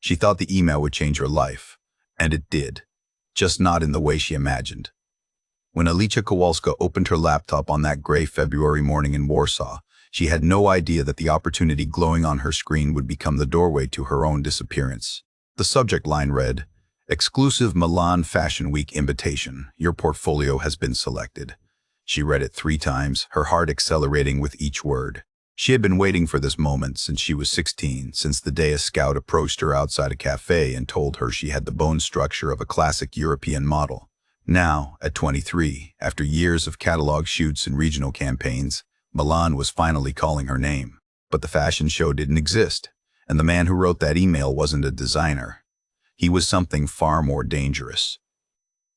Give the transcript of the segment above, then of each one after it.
She thought the email would change her life, and it did, just not in the way she imagined. When Alicia Kowalska opened her laptop on that gray February morning in Warsaw, she had no idea that the opportunity glowing on her screen would become the doorway to her own disappearance. The subject line read, "Exclusive Milan Fashion Week invitation. Your portfolio has been selected." She read it 3 times, her heart accelerating with each word. She had been waiting for this moment since she was 16, since the day a scout approached her outside a cafe and told her she had the bone structure of a classic European model. Now, at 23, after years of catalog shoots and regional campaigns, Milan was finally calling her name. But the fashion show didn't exist, and the man who wrote that email wasn't a designer. He was something far more dangerous.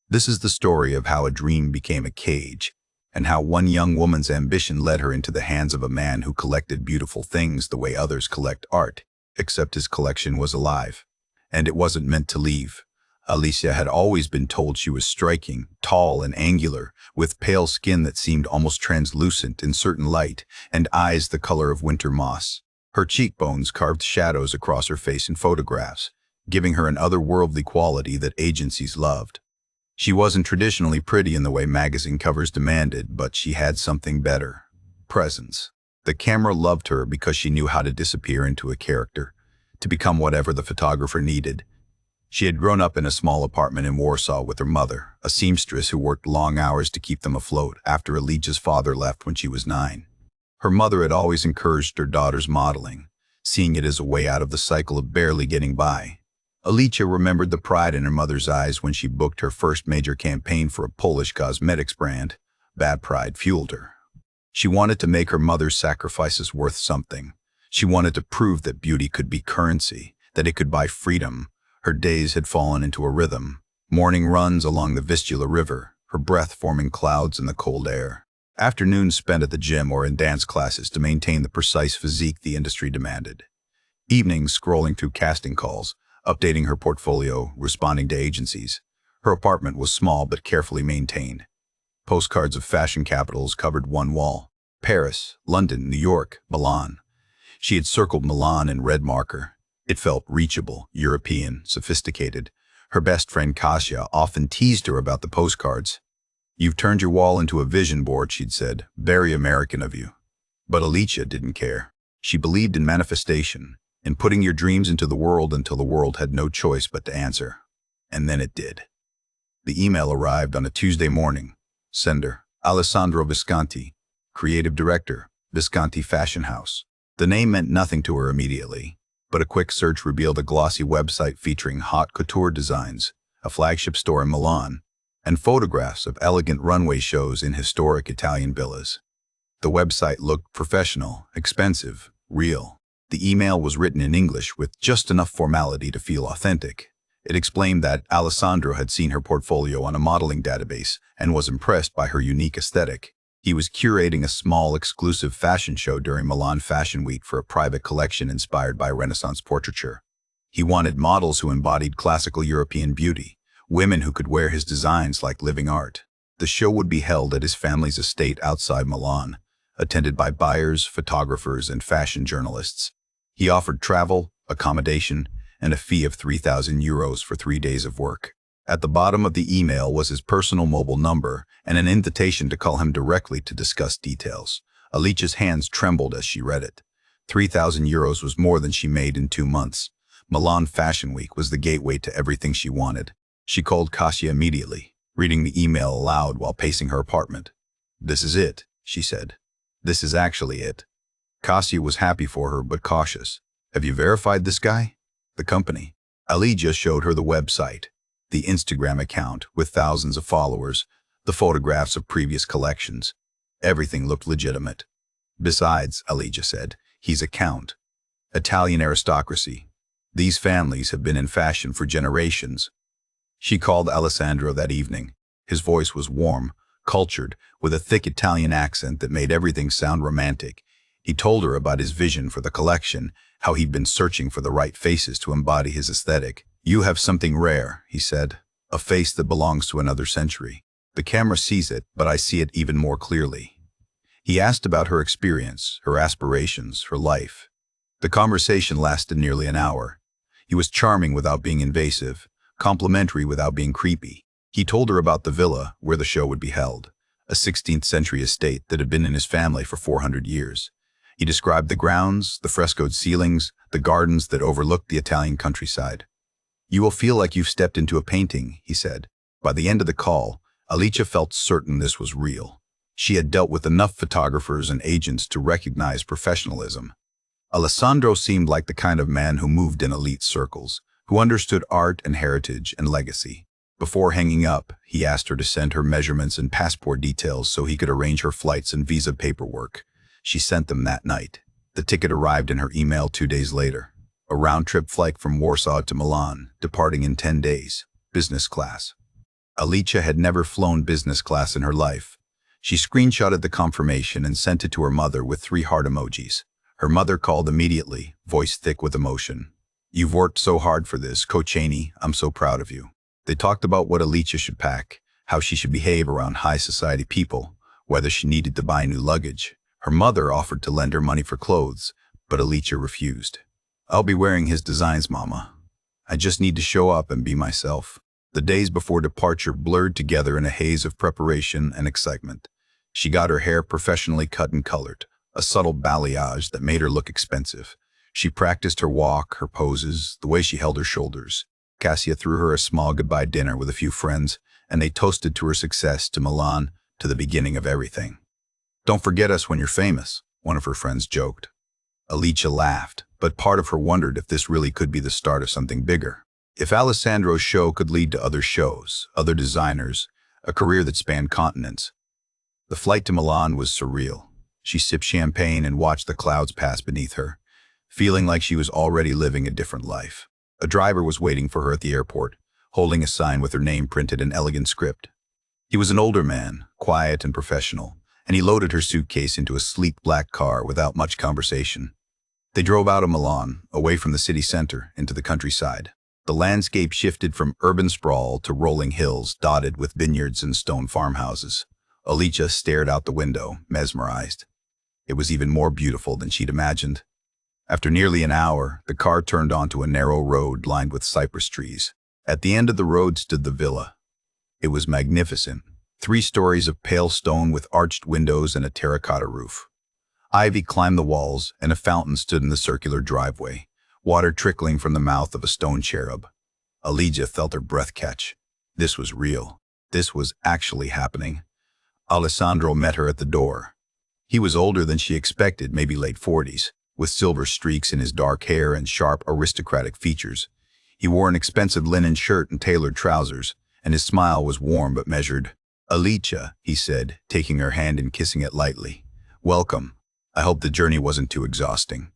This is the story of how a dream became a cage, and how one young woman's ambition led her into the hands of a man who collected beautiful things the way others collect art, except his collection was alive. And it wasn't meant to leave. Alicia had always been told she was striking, tall and angular, with pale skin that seemed almost translucent in certain light, and eyes the color of winter moss. Her cheekbones carved shadows across her face in photographs, giving her an otherworldly quality that agencies loved. She wasn't traditionally pretty in the way magazine covers demanded, but she had something better: presence. The camera loved her because she knew how to disappear into a character, to become whatever the photographer needed. She had grown up in a small apartment in Warsaw with her mother, a seamstress who worked long hours to keep them afloat after Alicia's father left when she was 9. Her mother had always encouraged her daughter's modeling, seeing it as a way out of the cycle of barely getting by. Alicia remembered the pride in her mother's eyes when she booked her first major campaign for a Polish cosmetics brand. That pride fueled her. She wanted to make her mother's sacrifices worth something. She wanted to prove that beauty could be currency, that it could buy freedom. Her days had fallen into a rhythm. Morning runs along the Vistula River, her breath forming clouds in the cold air. Afternoons spent at the gym or in dance classes to maintain the precise physique the industry demanded. Evenings scrolling through casting calls, updating her portfolio, responding to agencies. Her apartment was small but carefully maintained. Postcards of fashion capitals covered one wall: Paris, London, New York, Milan. She had circled Milan in red marker. It felt reachable, European, sophisticated. Her best friend Kasia often teased her about the postcards. "You've turned your wall into a vision board," she'd said. "Very American of you." But Alicia didn't care. She believed in manifestation, in putting your dreams into the world until the world had no choice but to answer. And then it did. The email arrived on a Tuesday morning. Sender: Alessandro Visconti. Creative Director: Visconti Fashion House. The name meant nothing to her immediately, but a quick search revealed a glossy website featuring haute couture designs, a flagship store in Milan, and photographs of elegant runway shows in historic Italian villas. The website looked professional, expensive, real. The email was written in English with just enough formality to feel authentic. It explained that Alessandro had seen her portfolio on a modeling database and was impressed by her unique aesthetic. He was curating a small, exclusive fashion show during Milan Fashion Week for a private collection inspired by Renaissance portraiture. He wanted models who embodied classical European beauty, women who could wear his designs like living art. The show would be held at his family's estate outside Milan, attended by buyers, photographers, and fashion journalists. He offered travel, accommodation, and a fee of €3,000 for 3 days of work. At the bottom of the email was his personal mobile number and an invitation to call him directly to discuss details. Alicia's hands trembled as she read it. €3,000 was more than she made in 2 months. Milan Fashion Week was the gateway to everything she wanted. She called Kasia immediately, reading the email aloud while pacing her apartment. "This is it," she said. "This is actually it." Kasia was happy for her but cautious. "Have you verified this guy?" "The company." Alicia showed her the website, the Instagram account with thousands of followers, the photographs of previous collections. Everything looked legitimate. "Besides," Alicia said, "he's a count. Italian aristocracy. These families have been in fashion for generations." She called Alessandro that evening. His voice was warm, cultured, with a thick Italian accent that made everything sound romantic. He told her about his vision for the collection, how he'd been searching for the right faces to embody his aesthetic. "You have something rare," he said, "a face that belongs to another century. The camera sees it, but I see it even more clearly." He asked about her experience, her aspirations, her life. The conversation lasted nearly an hour. He was charming without being invasive, complimentary without being creepy. He told her about the villa where the show would be held, a 16th century estate that had been in his family for 400 years. He described the grounds, the frescoed ceilings, the gardens that overlooked the Italian countryside. "You will feel like you've stepped into a painting," he said. By the end of the call, Alicia felt certain this was real. She had dealt with enough photographers and agents to recognize professionalism. Alessandro seemed like the kind of man who moved in elite circles, who understood art and heritage and legacy. Before hanging up, he asked her to send her measurements and passport details so he could arrange her flights and visa paperwork. She sent them that night. The ticket arrived in her email 2 days later. A round-trip flight from Warsaw to Milan, departing in 10 days, business class. Alicia had never flown business class in her life. She screenshotted the confirmation and sent it to her mother with 3 heart emojis. Her mother called immediately, voice thick with emotion. "You've worked so hard for this, Coach Cheney. I'm so proud of you." They talked about what Alicia should pack, how she should behave around high society people, whether she needed to buy new luggage. Her mother offered to lend her money for clothes, but Alicia refused. "I'll be wearing his designs, Mama. I just need to show up and be myself." The days before departure blurred together in a haze of preparation and excitement. She got her hair professionally cut and colored, a subtle balayage that made her look expensive. She practiced her walk, her poses, the way she held her shoulders. Cassia threw her a small goodbye dinner with a few friends, and they toasted to her success, to Milan, to the beginning of everything. "Don't forget us when you're famous," one of her friends joked. Alicia laughed, but part of her wondered if this really could be the start of something bigger. If Alessandro's show could lead to other shows, other designers, a career that spanned continents. The flight to Milan was surreal. She sipped champagne and watched the clouds pass beneath her, feeling like she was already living a different life. A driver was waiting for her at the airport, holding a sign with her name printed in elegant script. He was an older man, quiet and professional, and he loaded her suitcase into a sleek black car without much conversation. They drove out of Milan, away from the city center, into the countryside. The landscape shifted from urban sprawl to rolling hills dotted with vineyards and stone farmhouses. Alicia stared out the window, mesmerized. It was even more beautiful than she'd imagined. After nearly an hour, the car turned onto a narrow road lined with cypress trees. At the end of the road stood the villa. It was magnificent, 3 stories of pale stone with arched windows and a terracotta roof. Ivy climbed the walls, and a fountain stood in the circular driveway, water trickling from the mouth of a stone cherub. Alicia felt her breath catch. This was real. This was actually happening. Alessandro met her at the door. He was older than she expected, maybe late 40s, with silver streaks in his dark hair and sharp, aristocratic features. He wore an expensive linen shirt and tailored trousers, and his smile was warm but measured. "Alicia," he said, taking her hand and kissing it lightly. "Welcome. I hope the journey wasn't too exhausting."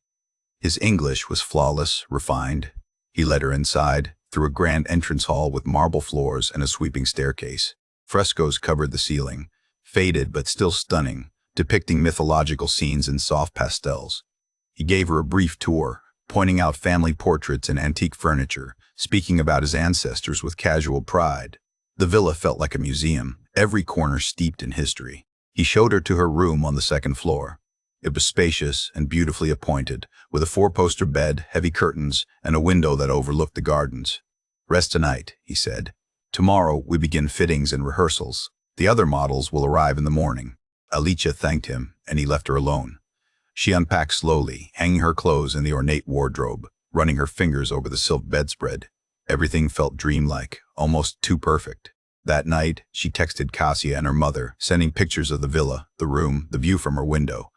His English was flawless, refined. He led her inside, through a grand entrance hall with marble floors and a sweeping staircase. Frescoes covered the ceiling, faded but still stunning, depicting mythological scenes in soft pastels. He gave her a brief tour, pointing out family portraits and antique furniture, speaking about his ancestors with casual pride. The villa felt like a museum, every corner steeped in history. He showed her to her room on the 2nd floor. It was spacious and beautifully appointed, with a 4-poster bed, heavy curtains, and a window that overlooked the gardens. "Rest tonight," he said. "Tomorrow we begin fittings and rehearsals. The other models will arrive in the morning." Alicia thanked him, and he left her alone. She unpacked slowly, hanging her clothes in the ornate wardrobe, running her fingers over the silk bedspread. Everything felt dreamlike, almost too perfect. That night, she texted Cassia and her mother, sending pictures of the villa, the room, the view from her window.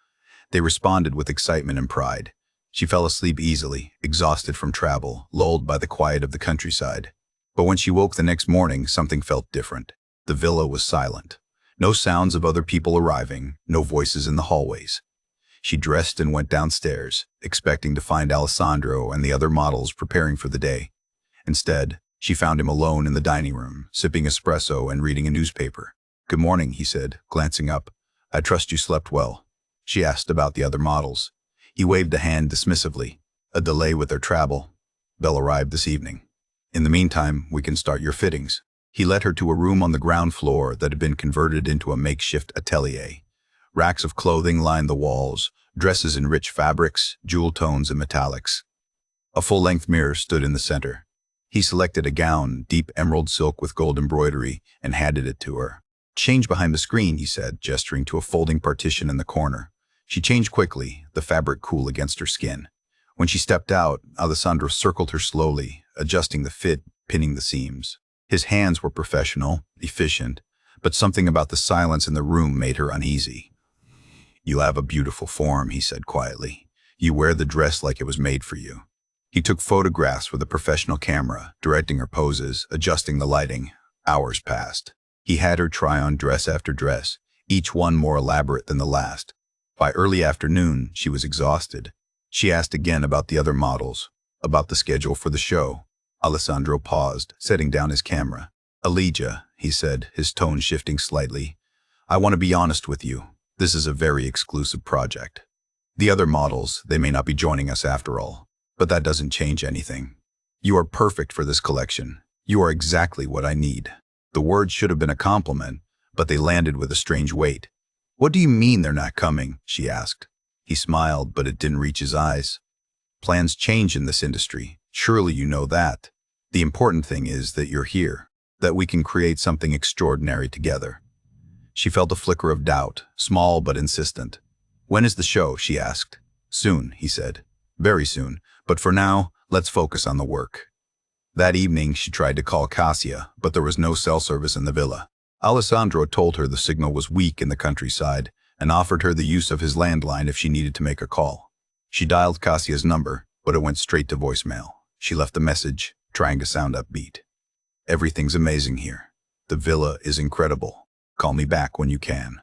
They responded with excitement and pride. She fell asleep easily, exhausted from travel, lulled by the quiet of the countryside. But when she woke the next morning, something felt different. The villa was silent. No sounds of other people arriving, no voices in the hallways. She dressed and went downstairs, expecting to find Alessandro and the other models preparing for the day. Instead, she found him alone in the dining room, sipping espresso and reading a newspaper. "Good morning," he said, glancing up. "I trust you slept well." She asked about the other models. He waved a hand dismissively. "A delay with their travel. They'll arrive this evening. In the meantime, we can start your fittings." He led her to a room on the ground floor that had been converted into a makeshift atelier. Racks of clothing lined the walls, dresses in rich fabrics, jewel tones and metallics. A full-length mirror stood in the center. He selected a gown, deep emerald silk with gold embroidery, and handed it to her. "Change behind the screen," he said, gesturing to a folding partition in the corner. She changed quickly, the fabric cool against her skin. When she stepped out, Alessandro circled her slowly, adjusting the fit, pinning the seams. His hands were professional, efficient, but something about the silence in the room made her uneasy. "You have a beautiful form," he said quietly. "You wear the dress like it was made for you." He took photographs with a professional camera, directing her poses, adjusting the lighting. Hours passed. He had her try on dress after dress, each one more elaborate than the last. By early afternoon, she was exhausted. She asked again about the other models, about the schedule for the show. Alessandro paused, setting down his camera. "Elijah," he said, his tone shifting slightly, "I want to be honest with you. This is a very exclusive project. The other models, they may not be joining us after all, but that doesn't change anything. You are perfect for this collection. You are exactly what I need." The words should have been a compliment, but they landed with a strange weight. "What do you mean they're not coming?" she asked. He smiled, but it didn't reach his eyes. "Plans change in this industry. Surely you know that. The important thing is that you're here, that we can create something extraordinary together." She felt a flicker of doubt, small but insistent. "When is the show?" she asked. "Soon," he said. "Very soon, but for now, let's focus on the work." That evening, she tried to call Cassia, but there was no cell service in the villa. Alessandro told her the signal was weak in the countryside and offered her the use of his landline if she needed to make a call. She dialed Cassia's number, but it went straight to voicemail. She left a message, trying to sound upbeat. "Everything's amazing here. The villa is incredible. Call me back when you can."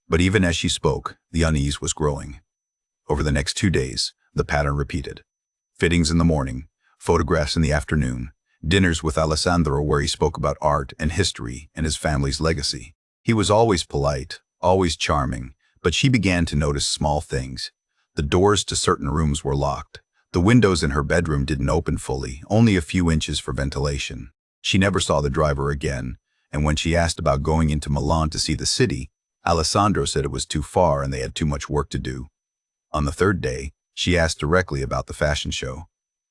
But even as she spoke, the unease was growing. Over the next 2 days, the pattern repeated. Fittings in the morning, photographs in the afternoon, dinners with Alessandro where he spoke about art and history and his family's legacy. He was always polite, always charming, but she began to notice small things. The doors to certain rooms were locked. The windows in her bedroom didn't open fully, only a few inches for ventilation. She never saw the driver again, and when she asked about going into Milan to see the city, Alessandro said it was too far and they had too much work to do. On the third day, she asked directly about the fashion show.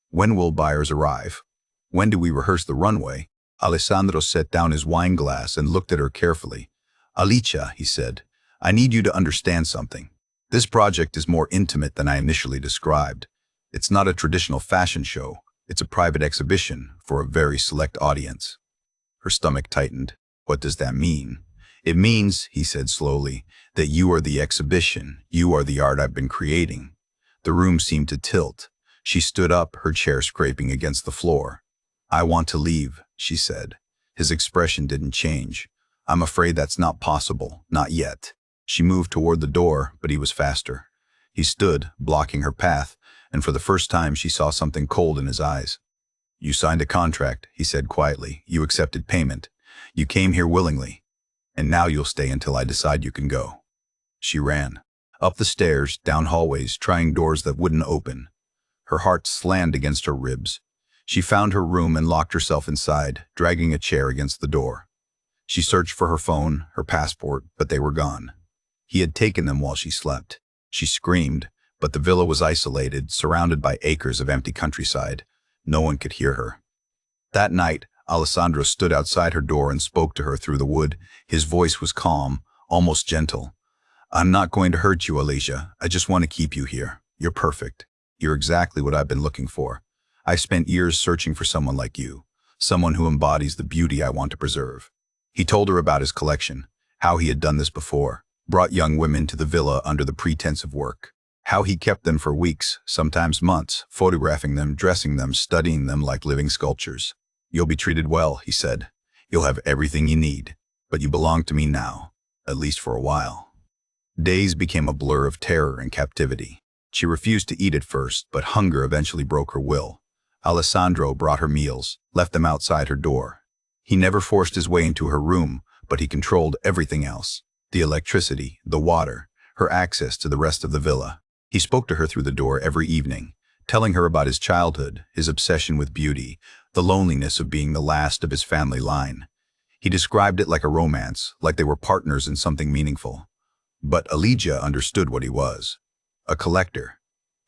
"When will buyers arrive? When do we rehearse the runway?" Alessandro set down his wine glass and looked at her carefully. "Alicia," he said, "I need you to understand something. This project is more intimate than I initially described. It's not a traditional fashion show. It's a private exhibition for a very select audience." Her stomach tightened. "What does that mean?" "It means," he said slowly, "that you are the exhibition. You are the art I've been creating." The room seemed to tilt. She stood up, her chair scraping against the floor. "I want to leave," she said. His expression didn't change. "I'm afraid that's not possible, not yet." She moved toward the door, but he was faster. He stood, blocking her path, and for the first time she saw something cold in his eyes. "You signed a contract," he said quietly. "You accepted payment. You came here willingly. And now you'll stay until I decide you can go." She ran. Up the stairs, down hallways, trying doors that wouldn't open. Her heart slammed against her ribs. She found her room and locked herself inside, dragging a chair against the door. She searched for her phone, her passport, but they were gone. He had taken them while she slept. She screamed, but the villa was isolated, surrounded by acres of empty countryside. No one could hear her. That night, Alessandro stood outside her door and spoke to her through the wood. His voice was calm, almost gentle. "I'm not going to hurt you, Alicia. I just want to keep you here. You're perfect. You're exactly what I've been looking for. I've spent years searching for someone like you, someone who embodies the beauty I want to preserve." He told her about his collection, how he had done this before, brought young women to the villa under the pretense of work, how he kept them for weeks, sometimes months, photographing them, dressing them, studying them like living sculptures. "You'll be treated well," he said. "You'll have everything you need, but you belong to me now, at least for a while." Days became a blur of terror and captivity. She refused to eat at first, but hunger eventually broke her will. Alessandro brought her meals, left them outside her door. He never forced his way into her room, but he controlled everything else: the electricity, the water, her access to the rest of the villa. He spoke to her through the door every evening, telling her about his childhood, his obsession with beauty, the loneliness of being the last of his family line. He described it like a romance, like they were partners in something meaningful. But Elijah understood what he was: a collector,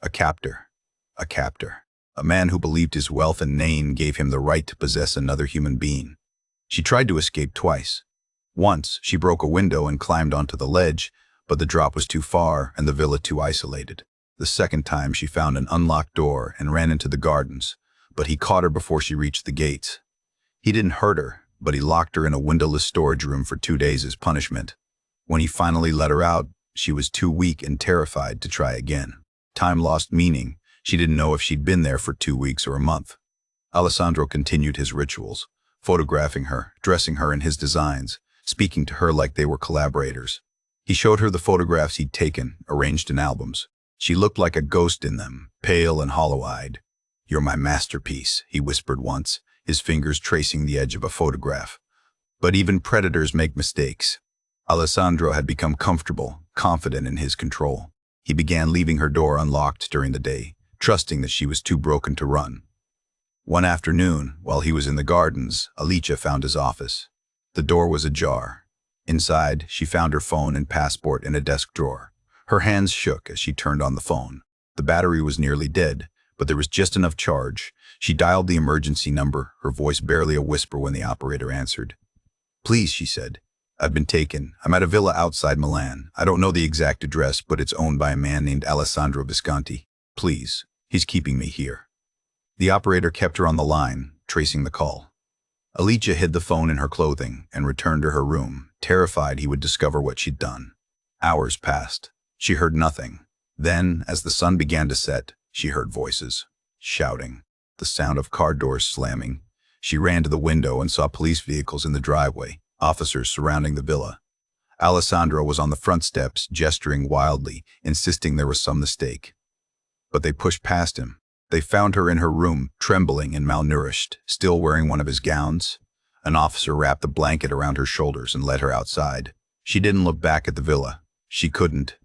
a captor, a captor. a man who believed his wealth and name gave him the right to possess another human being. She tried to escape twice. Once, she broke a window and climbed onto the ledge, but the drop was too far and the villa too isolated. The second time, she found an unlocked door and ran into the gardens, but he caught her before she reached the gates. He didn't hurt her, but he locked her in a windowless storage room for 2 days as punishment. When he finally let her out, she was too weak and terrified to try again. Time lost meaning. She didn't know if she'd been there for 2 weeks or a month. Alessandro continued his rituals, photographing her, dressing her in his designs, speaking to her like they were collaborators. He showed her the photographs he'd taken, arranged in albums. She looked like a ghost in them, pale and hollow-eyed. "You're my masterpiece," he whispered once, his fingers tracing the edge of a photograph. But even predators make mistakes. Alessandro had become comfortable, confident in his control. He began leaving her door unlocked during the day, trusting that she was too broken to run. One afternoon, while he was in the gardens, Alicia found his office. The door was ajar. Inside, she found her phone and passport in a desk drawer. Her hands shook as she turned on the phone. The battery was nearly dead, but there was just enough charge. She dialed the emergency number, her voice barely a whisper when the operator answered. "Please," she said. "I've been taken. I'm at a villa outside Milan. I don't know the exact address, but it's owned by a man named Alessandro Visconti. Please, he's keeping me here." The operator kept her on the line, tracing the call. Alicia hid the phone in her clothing and returned to her room, terrified he would discover what she'd done. Hours passed. She heard nothing. Then, as the sun began to set, she heard voices, shouting, the sound of car doors slamming. She ran to the window and saw police vehicles in the driveway, officers surrounding the villa. Alessandro was on the front steps, gesturing wildly, insisting there was some mistake. But they pushed past him. They found her in her room, trembling and malnourished, still wearing one of his gowns. An officer wrapped a blanket around her shoulders and led her outside. She didn't look back at the villa. She couldn't.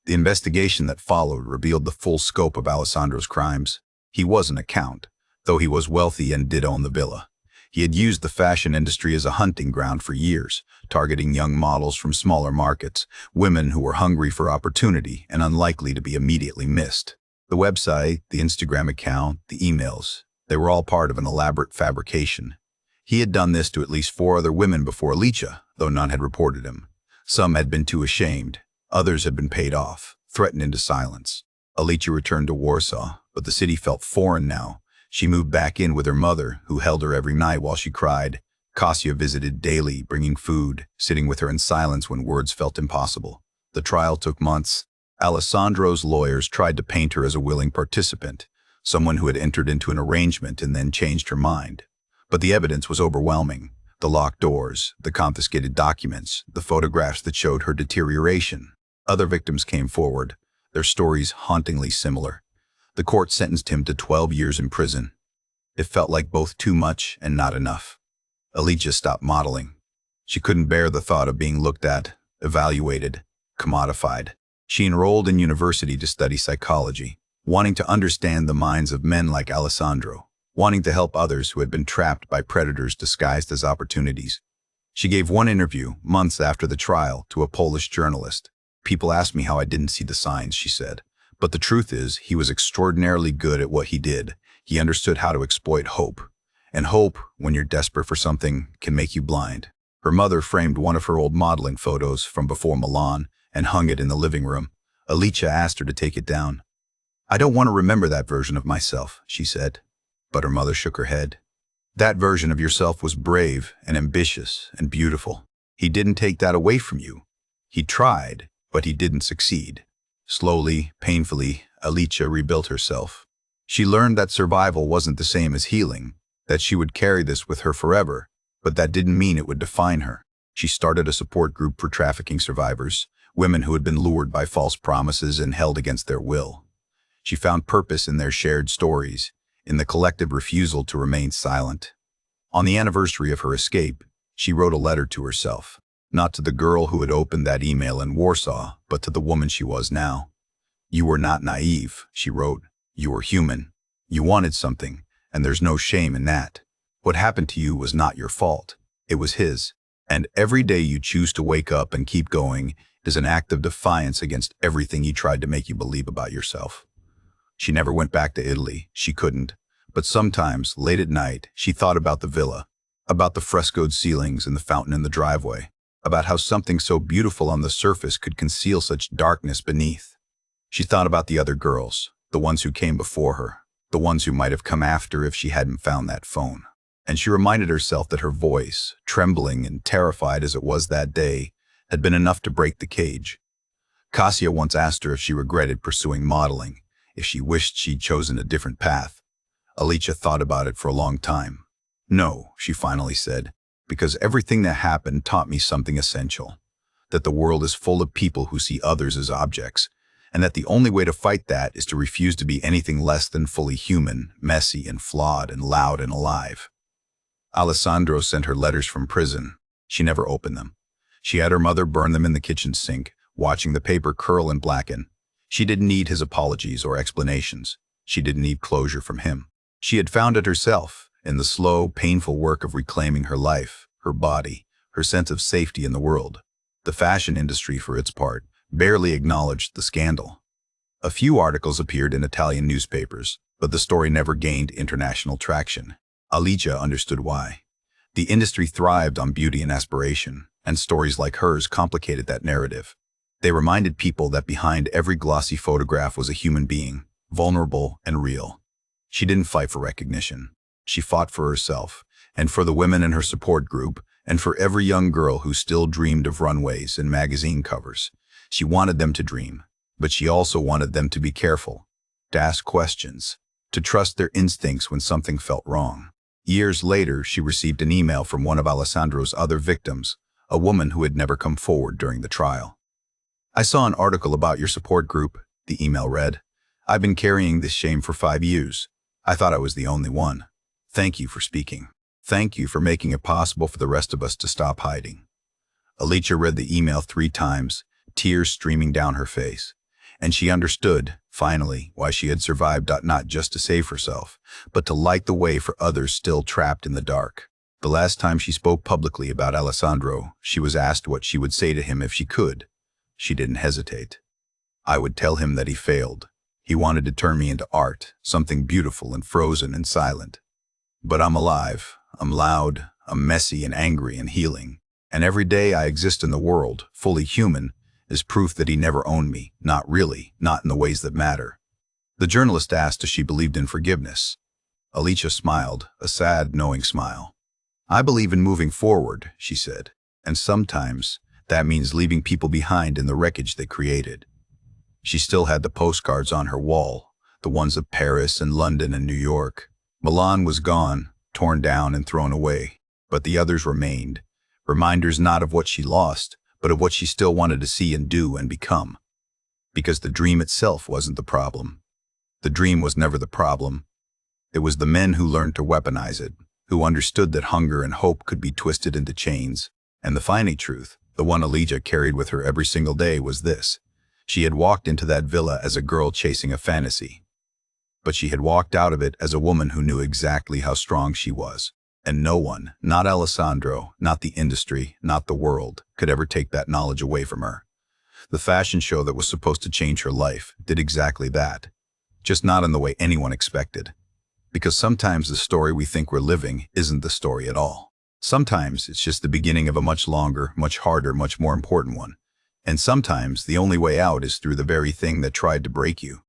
The investigation that followed revealed the full scope of Alessandro's crimes. He wasn't a count, though he was wealthy and did own the villa. He had used the fashion industry as a hunting ground for years, targeting young models from smaller markets, women who were hungry for opportunity and unlikely to be immediately missed. The website, the Instagram account, the emails, they were all part of an elaborate fabrication. He had done this to at least 4 other women before Alicia, though none had reported him. Some had been too ashamed. Others had been paid off, threatened into silence. Alicia returned to Warsaw, but the city felt foreign now. She moved back in with her mother, who held her every night while she cried. Kasia visited daily, bringing food, sitting with her in silence when words felt impossible. The trial took months. Alessandro's lawyers tried to paint her as a willing participant, someone who had entered into an arrangement and then changed her mind. But the evidence was overwhelming. The locked doors, the confiscated documents, the photographs that showed her deterioration. Other victims came forward, their stories hauntingly similar. The court sentenced him to 12 years in prison. It felt like both too much and not enough. Alicia stopped modeling. She couldn't bear the thought of being looked at, evaluated, commodified. She enrolled in university to study psychology, wanting to understand the minds of men like Alessandro, wanting to help others who had been trapped by predators disguised as opportunities. She gave one interview, months after the trial, to a Polish journalist. "People asked me how I didn't see the signs," she said. "But the truth is, he was extraordinarily good at what he did. He understood how to exploit hope. And hope, when you're desperate for something, can make you blind." Her mother framed one of her old modeling photos from before Milan and hung it in the living room. Alicia asked her to take it down. "I don't want to remember that version of myself," she said. But her mother shook her head. "That version of yourself was brave and ambitious and beautiful. He didn't take that away from you. He tried, but he didn't succeed." Slowly, painfully, Alicia rebuilt herself. She learned that survival wasn't the same as healing, that she would carry this with her forever, but that didn't mean it would define her. She started a support group for trafficking survivors, women who had been lured by false promises and held against their will. She found purpose in their shared stories, in the collective refusal to remain silent. On the anniversary of her escape, she wrote a letter to herself, not to the girl who had opened that email in Warsaw, but to the woman she was now. "You were not naive," she wrote. "You were human. You wanted something, and there's no shame in that. What happened to you was not your fault. It was his. And every day you choose to wake up and keep going is an act of defiance against everything he tried to make you believe about yourself." She never went back to Italy. She couldn't. But sometimes, late at night, she thought about the villa, about the frescoed ceilings and the fountain in the driveway, about how something so beautiful on the surface could conceal such darkness beneath. She thought about the other girls, the ones who came before her, the ones who might have come after if she hadn't found that phone. And she reminded herself that her voice, trembling and terrified as it was that day, had been enough to break the cage. Cassia once asked her if she regretted pursuing modeling, if she wished she'd chosen a different path. Alicia thought about it for a long time. No, she finally said, because everything that happened taught me something essential, that the world is full of people who see others as objects, and that the only way to fight that is to refuse to be anything less than fully human, messy and flawed and loud and alive. Alessandro sent her letters from prison. She never opened them. She had her mother burn them in the kitchen sink, watching the paper curl and blacken. She didn't need his apologies or explanations. She didn't need closure from him. She had found it herself, in the slow, painful work of reclaiming her life, her body, her sense of safety in the world. The fashion industry, for its part, barely acknowledged the scandal. A few articles appeared in Italian newspapers, but the story never gained international traction. Alicia understood why. The industry thrived on beauty and aspiration, and stories like hers complicated that narrative. They reminded people that behind every glossy photograph was a human being, vulnerable and real. She didn't fight for recognition. She fought for herself, and for the women in her support group, and for every young girl who still dreamed of runways and magazine covers. She wanted them to dream, but she also wanted them to be careful, to ask questions, to trust their instincts when something felt wrong. Years later, she received an email from one of Alessandro's other victims, a woman who had never come forward during the trial. "I saw an article about your support group," the email read. "I've been carrying this shame for 5 years. I thought I was the only one. Thank you for speaking. Thank you for making it possible for the rest of us to stop hiding." Alicia read the email 3 times, tears streaming down her face. And she understood, finally, why she had survived, not just to save herself, but to light the way for others still trapped in the dark. The last time she spoke publicly about Alessandro, she was asked what she would say to him if she could. She didn't hesitate. "I would tell him that he failed. He wanted to turn me into art, something beautiful and frozen and silent. But I'm alive, I'm loud, I'm messy and angry and healing. And every day I exist in the world, fully human, is proof that he never owned me, not really, not in the ways that matter." The journalist asked if she believed in forgiveness. Alicia smiled, a sad, knowing smile. "I believe in moving forward," she said, "and sometimes that means leaving people behind in the wreckage they created." She still had the postcards on her wall, the ones of Paris and London and New York. Milan was gone, torn down and thrown away, but the others remained, reminders not of what she lost, but of what she still wanted to see and do and become. Because the dream itself wasn't the problem. The dream was never the problem. It was the men who learned to weaponize it, who understood that hunger and hope could be twisted into chains. And the final truth, the one Alicia carried with her every single day, was this. She had walked into that villa as a girl chasing a fantasy. But she had walked out of it as a woman who knew exactly how strong she was. And no one, not Alessandro, not the industry, not the world, could ever take that knowledge away from her. The fashion show that was supposed to change her life did exactly that, just not in the way anyone expected. Because sometimes the story we think we're living isn't the story at all. Sometimes it's just the beginning of a much longer, much harder, much more important one. And sometimes the only way out is through the very thing that tried to break you.